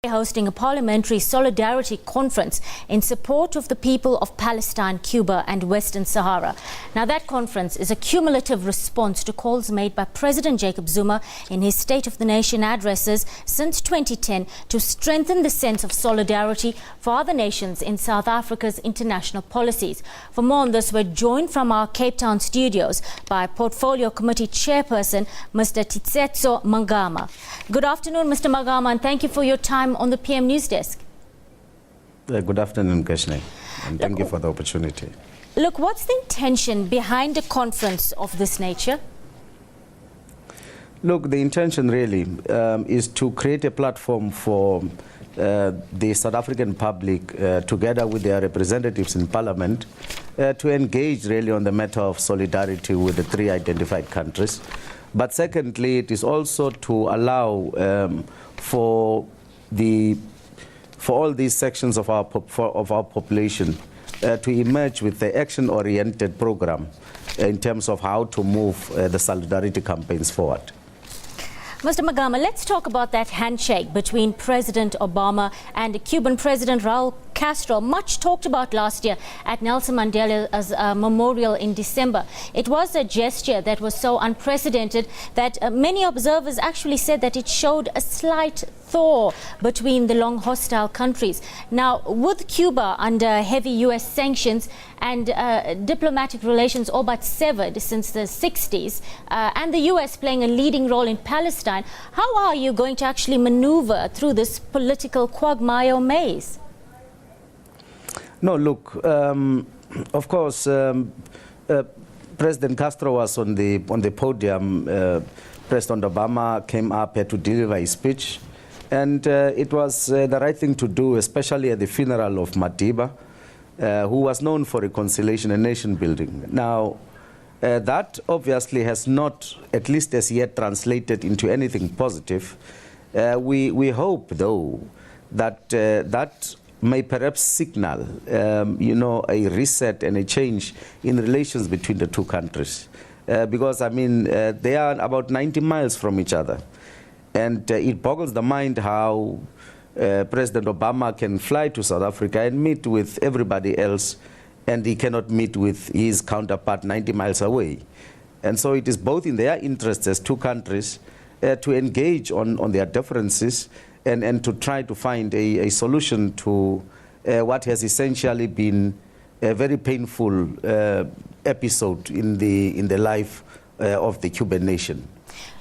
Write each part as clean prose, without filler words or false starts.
Hosting a parliamentary solidarity conference in support of the people of Palestine, Cuba and Western Sahara. Now that conference is a cumulative response to calls made by President Jacob Zuma in his State of the Nation addresses since 2010 to strengthen the sense of solidarity for other nations in South Africa's international policies. For more on this, we're joined from our Cape Town studios by Portfolio Committee Chairperson Mr. Tiisetso Magama. Good afternoon, Mr. Magama, and thank you for your time on the PM News Desk. Good afternoon, Kashne, and thank you for the opportunity. Look, what's the intention behind a conference of this nature? Look, the intention really is to create a platform for the South African public, together with their representatives in Parliament, to engage really on the matter of solidarity with the three identified countries. But secondly, it is also to allow for all these sections of our population to emerge with the action-oriented program in terms of how to move the solidarity campaigns forward. Mr. Magama, let's talk about that handshake between President Obama and Cuban President Raul Castro, much talked about last year at Nelson Mandela's memorial in December. It was a gesture that was so unprecedented that many observers actually said that it showed a slight thaw between the long hostile countries. Now, with Cuba under heavy U.S. sanctions and diplomatic relations all but severed since the 60s, and the U.S. playing a leading role in Palestine, how are you going to actually maneuver through this political quagmire maze? No, look, of course, President Castro was on the podium. President Obama came up here to deliver his speech, and it was the right thing to do, especially at the funeral of Madiba, who was known for reconciliation and nation building. Now, that obviously has not, at least as yet, translated into anything positive. We hope, though, that that may perhaps signal, a reset and a change in relations between the two countries. Because, I mean, they are about 90 miles from each other. And it boggles the mind how President Obama can fly to South Africa and meet with everybody else, and he cannot meet with his counterpart 90 miles away. And so it is both in their interests as two countries to engage on their differences and to try to find a solution to what has essentially been a very painful episode in the life of the Cuban nation.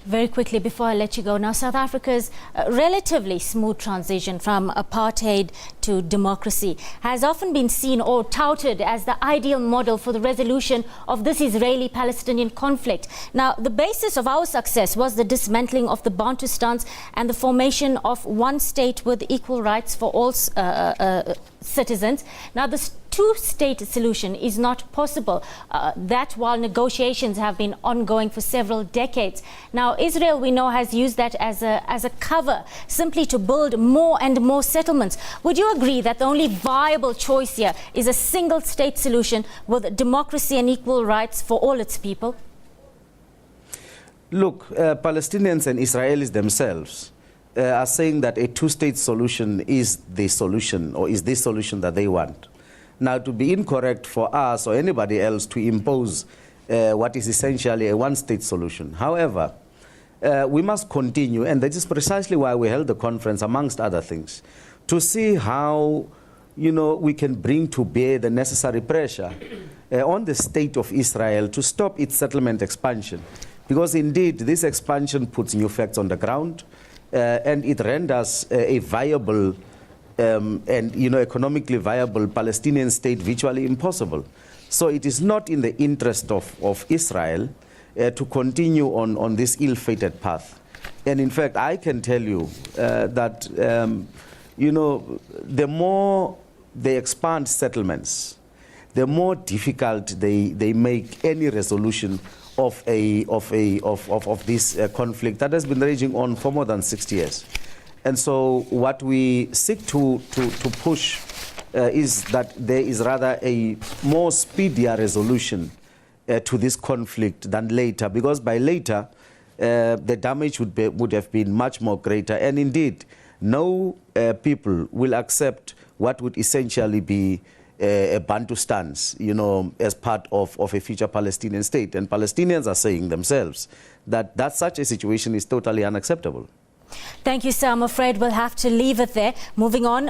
Very quickly, before I let you go, now South Africa's relatively smooth transition from apartheid to democracy has often been seen or touted as the ideal model for the resolution of this Israeli-Palestinian conflict. Now, the basis of our success was the dismantling of the Bantustans and the formation of one state with equal rights for all citizens. Now, this two-state solution is not possible, that while negotiations have been ongoing for several decades. Now, Israel, we know, has used that as a cover simply to build more and more settlements. Would you agree that the only viable choice here is a single-state solution with democracy and equal rights for all its people? Look, Palestinians and Israelis themselves are saying that a two-state solution is the solution, or is the solution that they want. Now, to be incorrect for us or anybody else to impose what is essentially a one-state solution. However, we must continue, and that is precisely why we held the conference, amongst other things, to see how, we can bring to bear the necessary pressure on the state of Israel to stop its settlement expansion. Because indeed, this expansion puts new facts on the ground, and it renders a viable and economically viable Palestinian state virtually impossible. So it is not in the interest of Israel to continue on this ill-fated path. And in fact, I can tell you that the more they expand settlements, the more difficult they make any resolution of this conflict that has been raging on for more than 60 years. And so what we seek to push is that there is rather a more speedier resolution to this conflict than later, because by later the damage would have been much more greater. And indeed, no people will accept what would essentially be a Bantu stance, as part of a future Palestinian state. And Palestinians are saying themselves that such a situation is totally unacceptable. Thank you, sir. I'm afraid we'll have to leave it there. Moving on,